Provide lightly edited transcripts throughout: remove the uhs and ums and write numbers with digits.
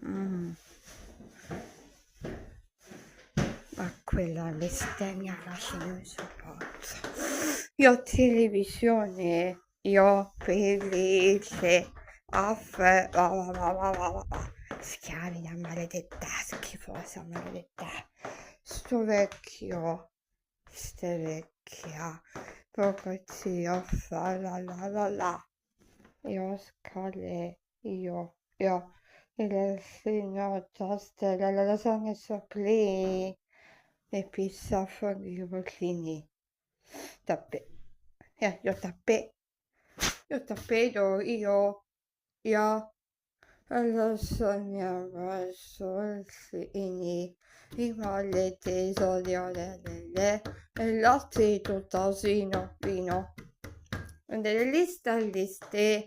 Mm. Ma quella bestemmia là che non sopporto. Io ho televisione, io ho pellicce, off, schiavi la maledetta, schifosa maledetta. Sto vecchio, ste vecchia, poco zio fa la. Io scale, io, il signor toste, la lasagna sopra e pizza forni, tappè, io tappeto, io, la sognavo solfini, i molle tesorio, e lotti tutto sino, vino. Delle liste,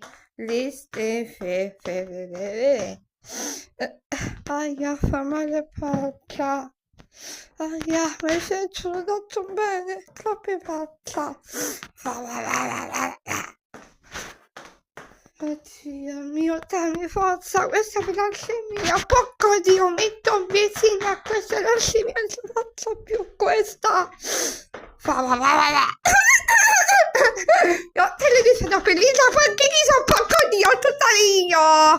aia, fa male faccia. Aia, mi sento dato bene, troppe faccia. Oddio mio, dammi forza, questa è l'alchimia, porco Dio, metto un vicino a questa l'alchimia, non ci faccio più questa. Io te le dico da bellina, perché chi so porco Dio, tutta io.